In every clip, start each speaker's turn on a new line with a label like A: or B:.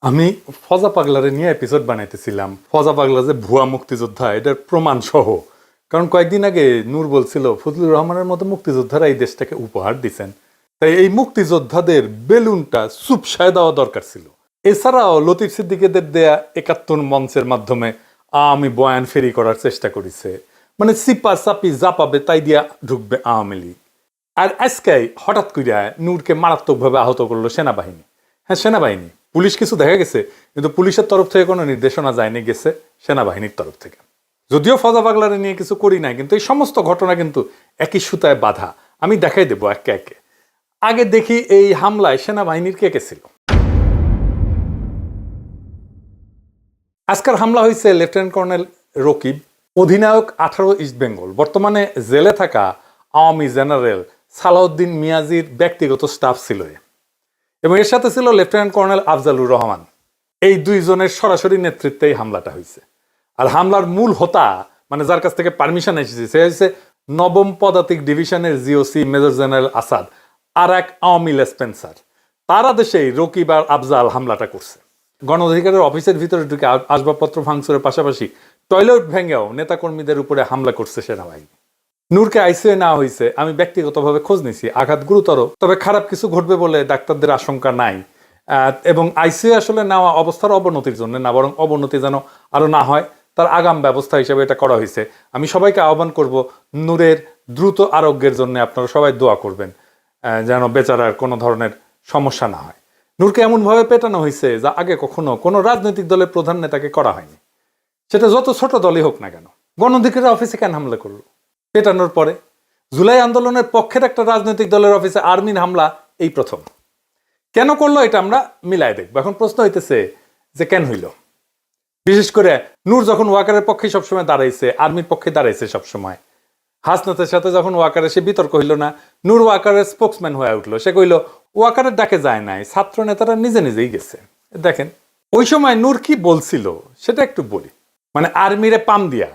A: আমি ফজা পাগলারে নিয়ে এপিসোড বানাইতেছিলাম। ফজা পাগলা যে ভুয়া মুক্তিযোদ্ধা এটার প্রমাণ সহ। কারণ কয়েকদিন আগে নূর বলছিল ফজলুর রহমানের মতো মুক্তিযোদ্ধারা এই দেশটাকে উপহার দিচ্ছেন, তাই এই মুক্তিযোদ্ধাদের বেলুনটা চুপসায় দেওয়া দরকার ছিল। এছাড়াও লতিফ সিদ্দিকীদের দেয়া ৭১ মঞ্চের মাধ্যমে আওয়ামী বয়ান ফেরি করার চেষ্টা করেছে, মানে সিপা চাপি যা পাবে তাই দিয়া ঢুকবে আওয়ামী লীগ। আর আজকে হঠাৎ করিয়া নূরকে মারাত্মকভাবে আহত করলো সেনাবাহিনী। হ্যাঁ, সেনাবাহিনী, পুলিশ কিছু দেখা গেছে, কিন্তু পুলিশের তরফ থেকে কোনো নির্দেশনা যায়নি, গেছে সেনাবাহিনীর তরফ থেকে। যদিও ফজা পাগলারে নিয়ে কিছু করি নাই, কিন্তু এই সমস্ত ঘটনা কিন্তু একই সুতায় বাঁধা। আমি দেখাই দেবো একে একে। আগে দেখি এই হামলায় সেনাবাহিনীর কে কে ছিল। আজকের হামলা হয়েছে লেফটেন্যান্ট কর্নেল রকিব, অধিনায়ক 18 ইস্ট বেঙ্গল, বর্তমানে জেলে থাকা আওয়ামী জেনারেল সালাউদ্দিন মিয়াজির ব্যক্তিগত স্টাফ ছিল, এবং এর সাথে ছিল লেফটেন্যান্ট কর্নেল আফজালুর রহমান। এই দুইজনের সরাসরি নেতৃত্বে এই হামলাটা হয়েছে। আর হামলার মূল হোতা, মানে যার কাছ থেকে পারমিশন এসেছে, সে হচ্ছে 9ম পদাতিক ডিভিশনের জিওসি মেজর জেনারেল আসাদ আর এক আওয়ামী লেসপেন্সার। তার আদেশেই রকিব আর আফজাল হামলাটা করছে। গণ অধিকারের অফিসের ভিতরে ঢুকে আসবাবপত্র ভাঙচুরের পাশাপাশি টয়লেট ভেঙেও নেতাকর্মীদের উপরে হামলা করছে সেনাবাহিনী। নূরকে আইসিইউ নেওয়া হয়েছে। আমি ব্যক্তিগতভাবে খোঁজ নিছি, আঘাত গুরুতর, তবে খারাপ কিছু ঘটবে বলে ডাক্তারদের আশঙ্কা নাই। এবং আইসিইউ আসলে নেওয়া অবস্থার অবনতির জন্য না, বরং অবনতি যেন আরো না হয় তার আগাম ব্যবস্থা হিসেবে এটা করা হয়েছে। আমি সবাইকে আহ্বান করব, নূরের দ্রুত আরোগ্যের জন্য আপনারা সবাই দোয়া করবেন, যেন বেচারার কোনো ধরনের সমস্যা না হয়। নূরকে এমনভাবে পেটানো হয়েছে যা আগে কখনো কোনো রাজনৈতিক দলের প্রধান নেতাকে করা হয়নি, সেটা যত ছোট দলই হোক না কেন। গণ অধিকারের অফিসে কেন হামলা করলো? পেটানোর পরে জুলাই আন্দোলনের পক্ষের একটা রাজনৈতিক দলের অফিসে আর্মির হামলা এই প্রথম। কেন করলো এটা আমরা মিলাই দেখবো। এখন প্রশ্ন হইতেছে যে কেন হইল। বিশেষ করে নূর যখন ওয়াকারের পক্ষে সবসময় দাঁড়াইছে, আর্মির পক্ষে দাঁড়াইছে সবসময়, হাসনাতের সাথে যখন ওয়াকারের সে বিতর্ক হইল না, নূর ওয়াকারের স্পোক্সম্যান হয়ে উঠলো। সে কইল ওয়াকারের ডাকে যায় নাই, ছাত্র নেতারা নিজে নিজেই গেছে। দেখেন ওই সময় নূর কি বলছিল সেটা একটু বলি। মানে আর্মিরে পাম দিয়া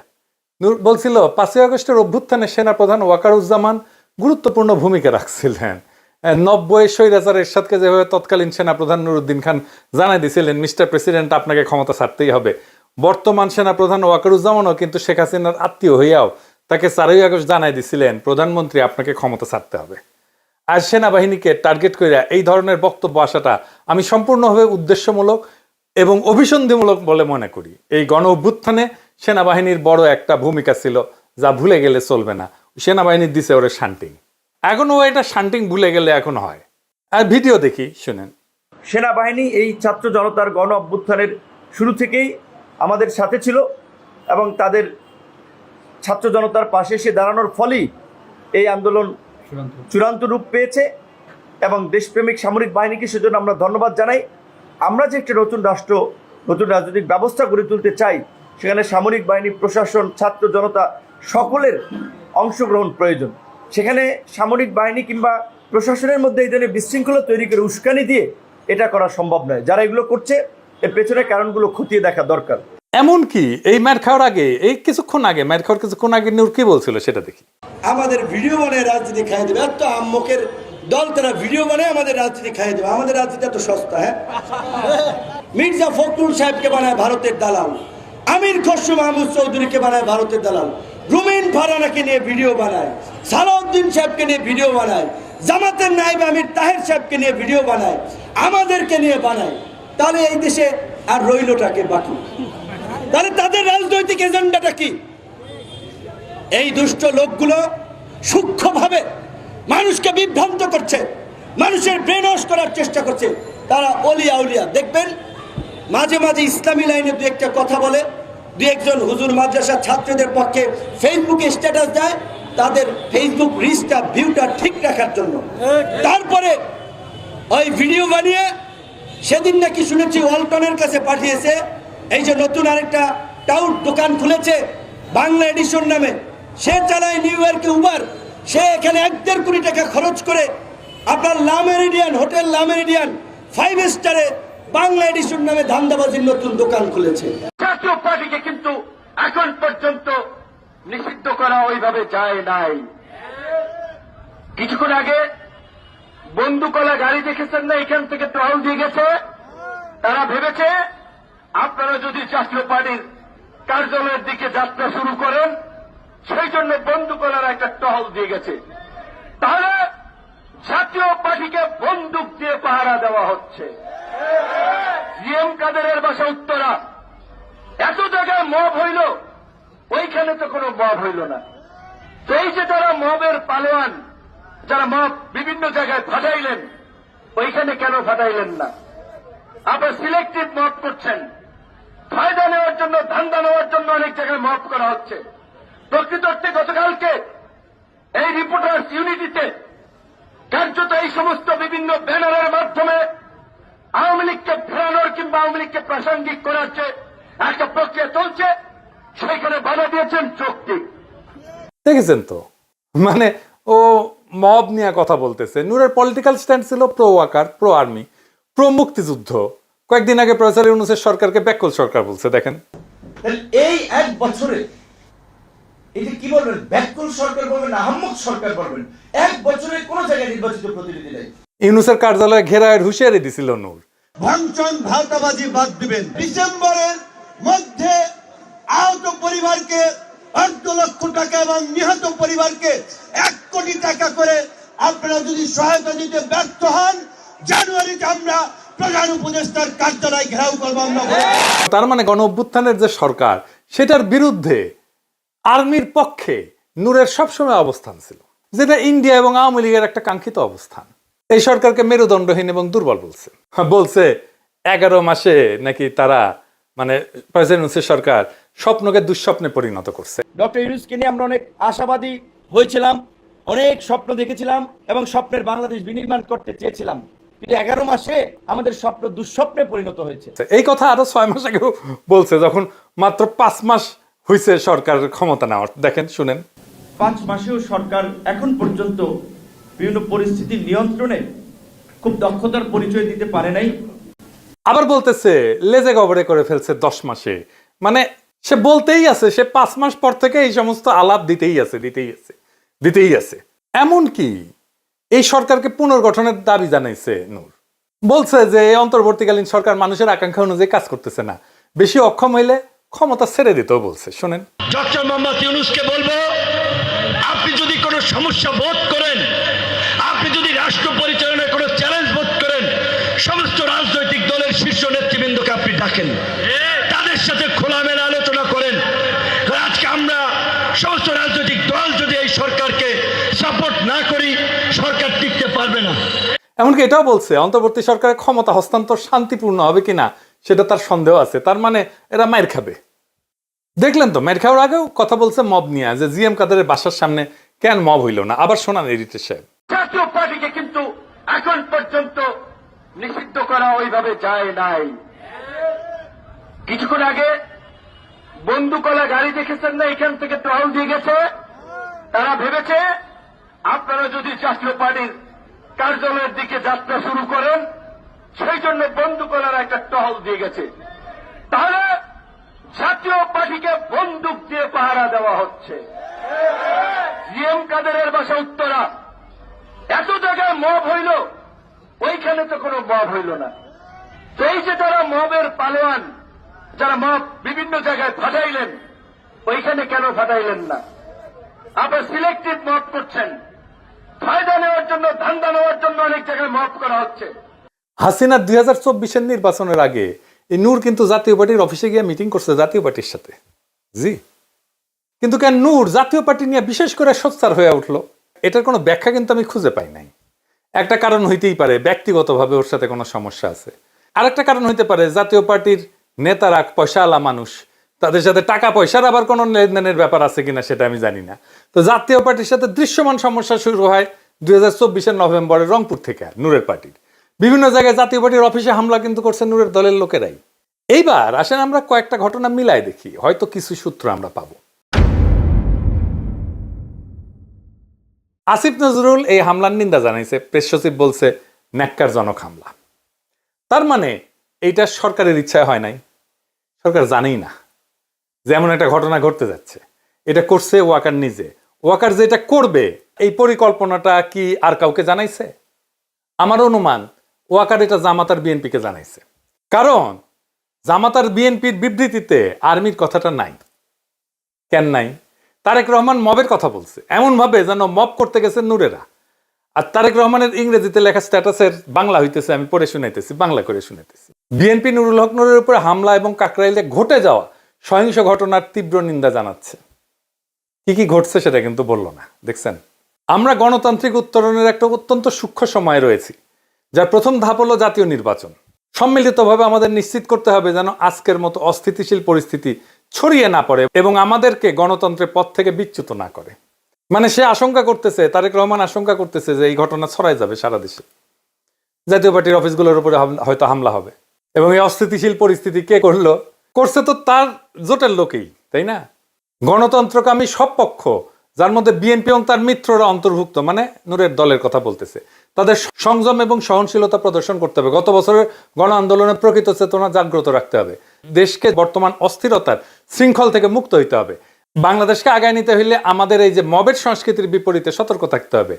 A: নূর বলছিল 5ই আগস্টের অভ্যুত্থানে সেনাপ্রধান ওয়াকারুজ্জামান গুরুত্বপূর্ণ ভূমিকা রাখছিলেন। 90 স্বৈরাচার এরশাদকে যেভাবে তৎকালীন সেনাপ্রধান নুরুদ্দিন খান জানাই দিয়েছিলেন, মিস্টার প্রেসিডেন্ট আপনাকে ক্ষমতা ছাড়তেই হবে। বর্তমান সেনাপ্রধান ওয়াকারুজ্জামানও কিন্তু শেখ হাসিনার আত্মীয় হইয়াও তাকে 4ই আগস্ট জানাই দিয়েছিলেন, প্রধানমন্ত্রী আপনাকে ক্ষমতা ছাড়তে হবে। আর সেনাবাহিনীকে টার্গেট করে এই ধরনের বক্তব্য আসাটা আমি সম্পূর্ণভাবে উদ্দেশ্যমূলক এবং অভিসন্ধিমূলক বলে মনে করি। এই গণ অভ্যুত্থানে সেনাবাহিনীর বড় একটা ভূমিকা ছিল, যা ভুলে গেলে চলবে না। সেনাবাহিনীর দিছে ওরে শান্টিং, এখনো এটা শান্টিং ভুলে গেলে এখন হয়। আর ভিডিও দেখি, শুনেন।
B: সেনাবাহিনী এই ছাত্র জনতার গণ অভ্যুত্থানের শুরু থেকেই আমাদের সাথে ছিল এবং তাদের ছাত্র জনতার পাশে এসে দাঁড়ানোর ফলেই এই আন্দোলন চূড়ান্ত রূপ পেয়েছে। এবং দেশপ্রেমিক সামরিক বাহিনীকে সেজন্য আমরা ধন্যবাদ জানাই। আমরা যে একটা নতুন রাষ্ট্র, নতুন রাজনৈতিক ব্যবস্থা গড়ে তুলতে চাই, সেখানে সামরিক বাহিনী, প্রশাসন, ছাত্র জনতা সকলের অংশগ্রহণ প্রয়োজন। সেখানে সামরিক বাহিনী কিংবা প্রশাসনের মধ্যে এই ধরনের বিশৃঙ্খলা তৈরি করে উস্কানি দিয়ে এটা করা সম্ভব নয়। যারা এগুলো করছে এর পেছনে কারণগুলো খতিয়ে দেখা দরকার।
A: এমনকি এই মার খাওয়ার আগে, এই কিছুক্ষণ আগে, মার খাওয়ার কিছুক্ষণ আগে নূর কি বলছিল সেটা দেখি।
C: আমাদের ভিডিও বানায় রাজনীতি খাইয়ে দেবে, এত আম্মকের দল, তারা ভিডিও বানায় আমাদের রাজনীতি খাইয়ে দেবে। আমাদের রাজনীতি এত সস্তা? হ্যাঁ, মির্জা ফখরুল সাহেবকে বানায় ভারতের দালাল, আমির খসরু মাহমুদ চৌধুরীকে বানায় ভারতের দালাল, রুমিন ফারহানাকে নিয়ে ভিডিও বানায়, সালাউদ্দিন সাহেবকে নিয়ে ভিডিও বানায়, জামাতের নায়েব আমির তাহের সাহেবকে নিয়ে ভিডিও বানায়, আমাদেরকে নিয়ে বানায়। তাহলে এই দেশে আর রইলটাকে বাকি? তাহলে তাদের রাজনৈতিক এজেন্ডাটা কি? এই দুষ্ট লোকগুলো সূক্ষ্মভাবে মানুষকে বিভ্রান্ত করছে, মানুষের ব্রেন ওয়াশ করার চেষ্টা করছে। তারা অলিয়া উলিয়া দেখবেন মাঝে মাঝে ইসলামী লাইনে দু একটা কথা বলে, দু একজন হুজুর মাদ্রাসার ছাত্রদের পক্ষে ফেসবুকে স্ট্যাটাস দেয় তাদের ফেসবুক রিচটা, ভিউটা ঠিক রাখার জন্য। তারপরে ওই ভিডিও বানিয়ে সেদিন নাকি শুনেছি ওয়ালটনের কাছে পাঠিয়েছে। এই যে নতুন আরেকটা টাউট দোকান খুলেছে বাংলা এডিশন নামে, সে চালায় নিউ ইয়র্কে উবার, সে এখানে 1.5 কোটি টাকা খরচ করে আপনার লা মেরিডিয়ান হোটেল, লা মেরিডিয়ান 5 স্টারে বাংলা এডিশন নামে ধান্দাবাজির নতুন দোকান খুলেছে।
D: জাতীয় পার্টিকে কিন্তু এখন পর্যন্ত নিষিদ্ধ করা ওইভাবে যায় নাই। কিছুক্ষণ আগে বন্দুকলা গাড়ি দেখেছেন না, এখান থেকে টহল দিয়ে গেছে, তারা ভেবেছে আপনারা যদি জাতীয় পার্টির কার্যালয়ের দিকে যাত্রা শুরু করেন সেই জন্য বন্দুকওয়ালারা একটা টহল দিয়ে গেছে, তাহলে জাতীয় পার্টিকে বন্দুক দিয়ে পাহারা দেওয়া হচ্ছে। জিএম কাদেরের বাসা উত্তরা, এত জায়গায় মব হইল, ওইখানে তো কোনো মব হইল না। তো এই যে তারা মবের পালোয়ান, যারা মব বিভিন্ন জায়গায় ফাটাইলেন, ওইখানে কেন ফাটাইলেন না? আবার সিলেক্টিভ মব করছেন, ফায়দা নেওয়ার জন্য, ধান্দা নেওয়ার জন্য অনেক জায়গায় মব করা হচ্ছে। প্রকৃত অর্থে গতকালকে এই রিপোর্টার্স ইউনিটিতে কার্যত এই সমস্ত বিভিন্ন ব্যানারের মাধ্যমে আওয়ামী লীগকে ফেরানোর কিংবা আওয়ামী লীগকে প্রাসঙ্গিক করার যে একটা প্রক্রিয়া চলছে, সেইখানে বাধা দিয়েছেন যৌক্তিক।
A: দেখেছেন তো, মানে ও মব নিয়ে কথা বলতেছে। নূরের পলিটিক্যাল স্ট্যান্ড ছিল pro Waker, pro army, pro মুক্তিযুদ্ধ। কয়েকদিন আগে প্রফেসর ইউনূসের সরকারকে ব্যাকল সরকার বলছে। দেখেন
B: এই এক বছরে এই যে কি বলবেন, ব্যাককুল সরকার বলবেন না আহম্মক সরকার বলবেন, এক বছরে কোন জায়গায় নির্বাচিত প্রতিনিধি নেই।
A: ইউনূসের কার্যালয়ে ঘেরায়ের হুঁশিয়ারি দিছিল নূর।
E: ভাঙচুর ভাওতাবাজি বাদ দিবেন। ডিসেম্বরের মধ্যে আহত পরিবারকে 8 লক্ষ টাকা এবং নিহত পরিবারকে 1 কোটি টাকা করে আপনারা যদি সহায়তা দিতে ব্যর্থ হন, জানুয়ারিতে আমরা প্রধান উপদেষ্টার কার্যালয় ঘেরাও করবো। আমরা
A: তার মানে গণ অভ্যুত্থানের যে সরকার, সেটার বিরুদ্ধে আর্মির পক্ষে নূরের সবসময় অবস্থান ছিল, যেটা ইন্ডিয়া এবং আওয়ামী লীগের একটা কাঙ্ক্ষিত অবস্থান। এই সরকারকে মেরুদণ্ডহীন এবং দুর্বল বলছে। বলছে 11 মাসে নাকি তারা, মানে প্রেসিডেন্ট সরকার স্বপ্নকে দুঃস্বপ্নে পরিণত করছে।
B: ডক্টর ইউনূসকে নিয়ে আমরা অনেক আশাবাদী হয়েছিলাম, অনেক স্বপ্ন দেখেছিলাম এবং স্বপ্নের বাংলাদেশ বিনির্মাণ করতে চেয়েছিলাম, কিন্তু 11 মাসে আমাদের স্বপ্ন দুঃস্বপ্নে পরিণত হয়েছে।
A: এই কথা আরো 6 মাস আগেও বলছে, যখন মাত্র 5 মাস হয়েছে সরকারের ক্ষমতা নেওয়ার। দেখেন, শুনেন।
B: 5 মাসেও সরকার এখন পর্যন্ত বিভিন্ন পরিস্থিতির নিয়ন্ত্রণে খুব দক্ষতার পরিচয় দিতে পারে নাই।
A: আবার বলতেছে লেজে গবরে করে ফেলছে 10 মাসে। মানে সে বলতেই আছে, সে 5 মাস পর থেকে এই সমস্ত আলাপ দিতেই আছে। এমনকি এই সরকারকে পুনর্গঠনের দাবি জানাইছে নূর। বলছে যে এই অন্তর্বর্তীকালীন সরকার মানুষের আকাঙ্ক্ষা অনুযায়ী কাজ করতেছে না, বেশি অক্ষম হইলে ক্ষমতা ছেড়ে দিতেও বলছে। শোনেন,
C: ডক্টর মোহাম্মদ ইউনূসকে বলবো, আপনি যদি কোনো সমস্যা বোধ করেন, আপনি যদি রাষ্ট্র পরিচালনায় কোনো চ্যালেঞ্জ বোধ করেন, সমস্ত রাজনৈতিক দলের শীর্ষ নেতৃবৃন্দকে আপনি ডাকেন, তাদের সাথে খোলামেলা আলোচনা করেন। কারণ আজকে আমরা সমস্ত রাজনৈতিক দল যদি এই সরকারকে সাপোর্ট না করি, সরকার টিকতে পারবে না।
A: এমনকি এটাও বলছে অন্তর্বর্তী সরকারের ক্ষমতা হস্তান্তর শান্তিপূর্ণ হবে কিনা সেটা তার সন্দেহ আছে। তার মানে এরা মাইর খাবে। দেখলেন তো, মাইর খাওয়ার আগেও কথা বলছে মব নিয়ে, যে জিএম কাদেরের বাসার সামনে কেন মব হইল না। আবার শোনান এডিটর সাহেব।
D: জাতীয় পার্টিকে কিন্তু এখন পর্যন্ত নিষিদ্ধ করা ওইভাবে যায় নাই। কিছুক্ষণ আগে বন্দুকওয়ালা গাড়ি দেখেছেন না, এখান থেকে টহল দিয়ে গেছে। তারা ভেবেছে আপনারা যদি জাতীয় পার্টির কার্যালয়ের দিকে যাত্রা শুরু করেন সেই জন্য বন্দুকওয়ালারা একটা টহল দিয়ে গেছে, তাহলে জাতীয় পার্টিকে বন্দুক দিয়ে পাহারা দেওয়া হচ্ছে। জিএম কাদেরের বাসা উত্তরা, এত জায়গায় মব হইল, ওইখানে তো কোনো মব হইল না। তো এই যে তারা মবের পালোয়ান, যারা মব বিভিন্ন জায়গায় ফাটাইলেন, ওইখানে কেন ফাটাইলেন না? আবার সিলেক্টিভ মব করছেন, ফায়দা নেওয়ার জন্য, ধান্দা নেওয়ার জন্য অনেক জায়গায় মব করা হচ্ছে।
A: হাসিনা 2024 নির্বাচনের আগে এই নূর কিন্তু জাতীয় পার্টির অফিসে গিয়ে মিটিং করছে জাতীয় পার্টির সাথে। জি, কিন্তু কেন নূর জাতীয় পার্টি নিয়ে বিশেষ করে সোচ্চার হয়ে উঠলো, এটার কোনো ব্যাখ্যা কিন্তু আমি খুঁজে পাই নাই। একটা কারণ হইতেই পারে ব্যক্তিগতভাবে ওর সাথে কোনো সমস্যা আছে। আরেকটা কারণ হইতে পারে জাতীয় পার্টির নেতারা পয়সাওয়ালা মানুষ, তাদের সাথে টাকা পয়সার আবার কোনো লেনদেনের ব্যাপার আছে কিনা সেটা আমি জানি না। তো জাতীয় পার্টির সাথে দৃশ্যমান সমস্যা শুরু হয় 2024 নভেম্বরে রংপুর থেকে। নূরের পার্টির বিভিন্ন জায়গায় জাতীয় পার্টির অফিসে হামলা কিন্তু করছে নূরের দলের লোকেরাই। এইবার আসেন আমরা কয়েকটা ঘটনা মিলাই দেখি, হয়তো কিছু সূত্র আমরা পাবো। আসিফ নজরুল এই হামলার নিন্দা জানাইছে, প্রেস সচিব বলছে ন্যাক্কারজনক হামলা। তার মানে এইটা সরকারের ইচ্ছায় হয় নাই, সরকার জানেই না যে এমন একটা ঘটনা ঘটতে যাচ্ছে। এটা করছে ওয়াকার নিজে। ওয়াকার যেটা করবে এই পরিকল্পনাটা কি আর কাউকে জানাইছে? আমার অনুমান ওয়াকার এটা জামাত আর বিএনপিকে জানাইছে। কারণ জামাত আর বিএনপির বিবৃতিতে আর্মির কথাটা নাই। কেন নাই? তারেক রহমান মবের কথা বলছে এমন ভাবে যেন মব করতে গেছে নূরেরা। আর তারেক রহমানের ইংরেজিতে লেখা স্ট্যাটাসের বাংলা হইতেছে, আমি পড়ে শুনাইতেছি, বাংলা করে শুনাইতেছি। বিএনপি নুরুল হক নূরের উপরে হামলা এবং কাকরাইলে ঘটে যাওয়া সহিংস ঘটনার তীব্র নিন্দা জানাচ্ছে। কি কি ঘটছে সেটা কিন্তু বললো না। দেখছেন, আমরা গণতান্ত্রিক উত্তরণের একটা অত্যন্ত সূক্ষ্ম সময় রয়েছি, যার প্রথম ধাপ হলো জাতীয় নির্বাচন। সম্মিলিতভাবে আমাদের নিশ্চিত করতে হবে যেন আজকের মতো অস্থিতিশীল পরিস্থিতি ছড়িয়ে না পড়ে এবং আমাদেরকে গণতন্ত্রের পথ থেকে বিচ্যুত না করে। মানে সে আশঙ্কা করতেছে, তারেক রহমান আশঙ্কা করতেছে যে এই ঘটনা ছড়াই যাবে সারা দেশে, জাতীয় পার্টির অফিসগুলোর উপরে হয়তো হামলা হবে। এবং এই অস্থিতিশীল পরিস্থিতি কে করলো? করছে তো তার জোটের লোকেই, তাই না? গণতন্ত্রকামী সব পক্ষ, যার মধ্যে বিএনপি এবং তার মিত্ররা অন্তর্ভুক্ত, মানে নূরের দলের কথা বলতেছে, তাদের সংযম এবং সহনশীলতা প্রদর্শন করতে হবে। গত বছরের গণ আন্দোলনের প্রকৃত চেতনা জাগ্রত রাখতে হবে। দেশকে বর্তমান অস্থিরতার শৃঙ্খল থেকে মুক্ত হইতে হবে। বাংলাদেশকে আগায় নিতে হইলে আমাদের এই যে মবের সংস্কৃতির বিপরীতে সতর্ক থাকতে হবে।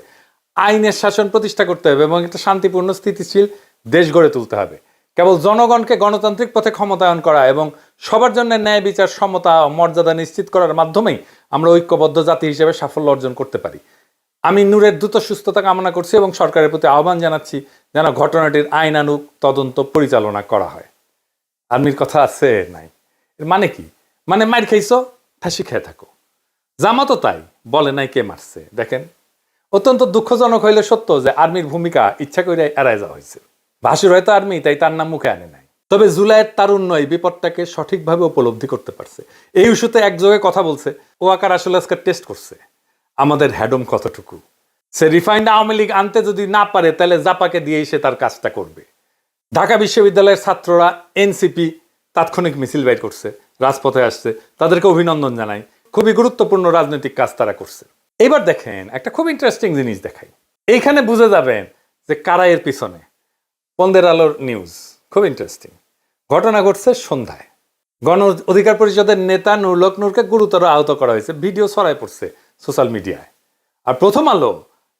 A: আইনের শাসন প্রতিষ্ঠা করতে হবে এবং একটা শান্তিপূর্ণ স্থিতিশীল দেশ গড়ে তুলতে হবে। কেবল জনগণকে গণতান্ত্রিক পথে ক্ষমতায়ন করা এবং সবার জন্য ন্যায় বিচার, সমতা ও মর্যাদা নিশ্চিত করার মাধ্যমেই আমরা ঐক্যবদ্ধ জাতি হিসেবে সাফল্য অর্জন করতে পারি। আমি নূরের দ্রুত সুস্থতা কামনা করছি এবং সরকারের প্রতি আহ্বান জানাচ্ছি যেন ঘটনাটির আইনানুগ তদন্ত পরিচালনা করা হয়। আর্মির কথা আছে নাই, এর মানে কি? মানে মার খাইছো, ফাঁসি খেয়ে থাকো। জামাতও তাই, বলে নাই কে মারছে। দেখেন, অত্যন্ত দুঃখজনক হইলে সত্য যে আর্মির ভূমিকা ইচ্ছা করে এড়ায় যাওয়া হয়েছে। ভাসুর হয়তো আর্মি, তাই তার নাম মুখে আনে নাই। তবে জুলাইয়ের তারুণ্য এই বিপদটাকে সঠিকভাবে উপলব্ধি করতে পারছে। এই ইস্যুতে একযোগে কথা বলছে। ওয়াকার আসলে আজকে টেস্ট করছে আমাদের হ্যাডম কতটুকু। সে রিফাইন্ড আওয়ামী লীগ আনতে যদি না পারে, তাহলে জাপাকে দিয়েই সে তার কাজটা করবে। ঢাকা বিশ্ববিদ্যালয়ের ছাত্ররা এনসিপি তাৎক্ষণিক মিছিল বের করছে, রাজপথে আসছে, তাদেরকে অভিনন্দন জানাই। খুবই গুরুত্বপূর্ণ রাজনৈতিক কাজ তারা করছে। এবার দেখেন, একটা খুব ইন্টারেস্টিং জিনিস দেখাই। এইখানে বুঝে যাবেন যে কারা এর পিছনে। পন্দের আলোর নিউজ, খুব ইন্টারেস্টিং। ঘটনা ঘটছে সন্ধ্যায়। গণ অধিকার পরিষদের নেতা নুরুল হক নূরকে গুরুতর আহত করা হয়েছে। ভিডিও ছড়ায় পড়ছে সোশ্যাল মিডিয়ায়। আর প্রথম আলো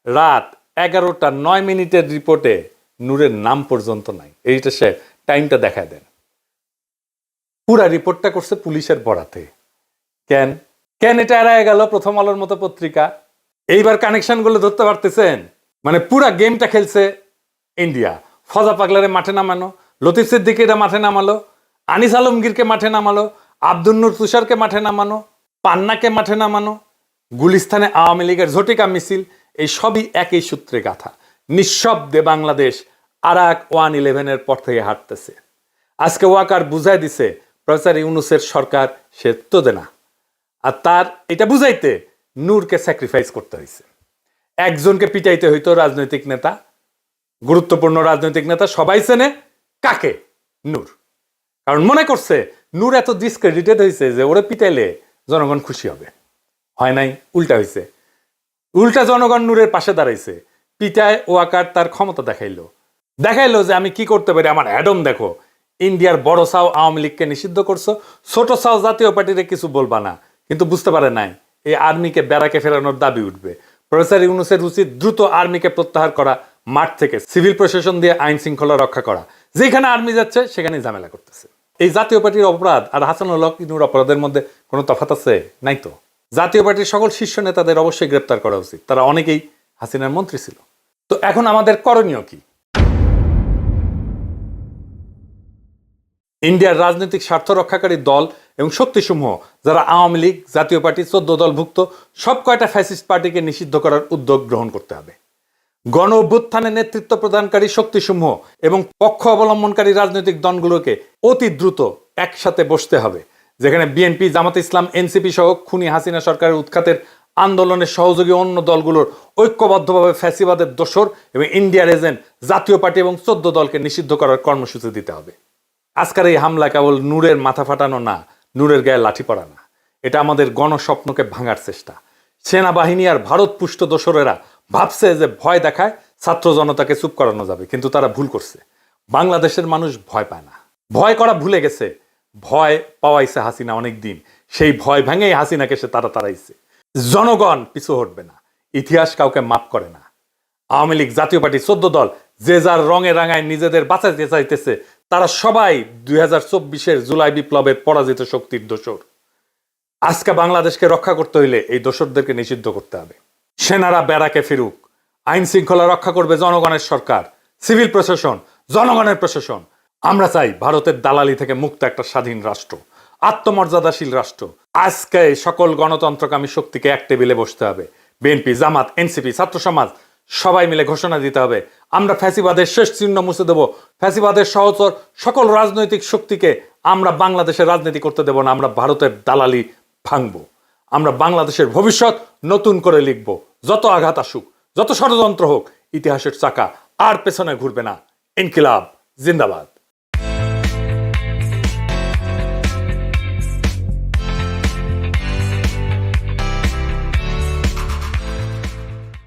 A: রাত 11:09 রিপোর্টে নূরের নাম পর্যন্ত নাই। এইটা সে টাইমটা দেখায় দেন। পুরা রিপোর্টটা করছে পুলিশের বরাতে। কেন কেন এটা এড়ায় গেল প্রথম আলোর মতো পত্রিকা? এইবার কানেকশন গুলো ধরতে পারতেছেন? মানে পুরা গেমটা খেলছে ইন্ডিয়া। ফজা পাগলারে মাঠে নামানো, লতিফ সিদ্দিকীরা মাঠে নামালো, আনিস আলমগীরকে মাঠে নামালো, আব্দুল নূর তুষারকে মাঠে নামানো, পান্নাকে মাঠে নামানো, গুলিস্তানে আওয়ামী লীগের ঝটিকা মিছিল, এই সবই একই সূত্রে গাথা। নিঃশব্দে বাংলাদেশ আরাক 111-এর পর থেকে হাঁটতেছে। আজকে ওয়াকার বুঝাই দিছে প্রফেসর ইউনূসের সরকার সে তো দেনা। আর তার এটা বুঝাইতে নূরকে স্যাক্রিফাইস করতে হয়েছে। একজনকে পিটাইতে হইতো রাজনৈতিক নেতা, গুরুত্বপূর্ণ রাজনৈতিক নেতা সবাই চেনে কাকে? নূর। কারণ মনে করছে নূর এত ডিসক্রেডিটেড হয়েছে যে ওরে পিটাইলে জনগণ খুশি হবে। হয় নাই, উল্টা হয়েছে। উল্টা জনগণ নূরের পাশে দাঁড়াইছে। পিটায় ওয়াকার তার ক্ষমতা দেখাইলো যে আমি কি করতে পারি, আমার অ্যাডম দেখো। ইন্ডিয়ার বড় সাও আওয়ামী লীগকে নিষিদ্ধ করছো, ছোট সাও জাতীয় পার্টিরে কিছু বলবা না। কিন্তু বুঝতে পারে নাই এই আর্মিকে ব্যারাকে ফেরানোর দাবি উঠবে। প্রফেসর ইউনূসের উচিত দ্রুত আর্মিকে প্রত্যাহার করা, মাঠ থেকে সিভিল প্রশাসন দিয়ে আইন শৃঙ্খলা রক্ষা করা। যেখানে আর্মি যাচ্ছে সেখানে ঝামেলা করতেছে। এই জাতীয় পার্টির অপরাধ আর হাসানুল হক নূর অপরাধের মধ্যে কোনো তফাৎ আছে? নাই তো। জাতীয় পার্টির সকল শীর্ষ নেতাদের অবশ্যই গ্রেপ্তার করা উচিত। তারা অনেকেই হাসিনার মন্ত্রী ছিল। তো এখন আমাদের করণীয় কি? ইন্ডিয়ার রাজনৈতিক স্বার্থ রক্ষাকারী দল এবং শক্তিসমূহ যারা আওয়ামী লীগ, জাতীয় পার্টি, 14 দলভুক্ত সব কয়টা ফ্যাসিস্ট পার্টিকে নিষিদ্ধ করার উদ্যোগ গ্রহণ করতে হবে। গণ অভ্যুত্থানে নেতৃত্ব প্রদানকারী শক্তিসমূহ এবং পক্ষ অবলম্বনকারী রাজনৈতিক দলগুলোকে অতি দ্রুত একসাথে বসতে হবে। যেখানে বিএনপি, জামাত ইসলাম, এনসিপি সহ খুনি হাসিনা সরকারের উৎখাতের আন্দোলনের সহযোগী অন্য দলগুলোর ঐক্যবদ্ধভাবে ফ্যাসিবাদের দোসর এবং ইন্ডিয়ার এজেন্ট জাতীয় পার্টি এবং 14 দলকে নিষিদ্ধ করার কর্মসূচি দিতে হবে। আজকের এই হামলা কেবল নূরের মাথা ফাটানো না, নূরের গায়ে লাঠি পড়া না, এটা আমাদের গণস্বপ্নকে ভাঙার চেষ্টা। সেনাবাহিনী আর ভারত পুষ্ট দোসরেরা ভাবছে যে ভয় দেখায় ছাত্র জনতাকে চুপ করানো যাবে, কিন্তু তারা ভুল করছে। বাংলাদেশের মানুষ ভয় পায় না, ভয় করা ভুলে গেছে। ভয় পাওয়াইছে হাসিনা অনেক দিন, সেই ভয় ভেঙেই হাসিনাকে সে তাড়াইছে। জনগণ পিছু হটবে না, ইতিহাস কাউকে মাফ করে না। আওয়ামী লীগ, জাতীয় পার্টি, 14 দল যে যার রঙে রাঙায় নিজেদের বাঁচাইতে চাইতেছে, তারা সবাই 2024-এর জুলাই বিপ্লবের পরাজিত শক্তির দোসর। আজকে বাংলাদেশকে রক্ষা করতে হইলে এই দোসরদেরকে নিষিদ্ধ করতে হবে। সেনারা ব্যারাকে ফিরুক, আইন শৃঙ্খলা রক্ষা করবে জনগণের সরকার, সিভিল প্রশাসন জনগণের প্রশাসন। আমরা চাই ভারতের দালালি থেকে মুক্ত একটা স্বাধীন রাষ্ট্র, আত্মমর্যাদাশীল রাষ্ট্র। আজকে সকল গণতন্ত্রকামী শক্তিকে এক টেবিলে বসতে হবে। বিএনপি, জামাত, এনসিপি, ছাত্র সমাজ সবাই মিলে ঘোষণা দিতে হবে, আমরা ফ্যাসিবাদের শেষ চিহ্ন মুছে দেব। ফ্যাসিবাদের সহচর সকল রাজনৈতিক শক্তিকে আমরা বাংলাদেশের রাজনীতি করতে দেব না। আমরা ভারতের দালালি ভাঙবো। আমরা বাংলাদেশের ভবিষ্যৎ নতুন করে লিখব। যত আঘাত আসুক, যত ষড়যন্ত্র হোক, ইতিহাসের চাকা আর পেছনে ঘুরবে না। ইনকিলাব জিন্দাবাদ।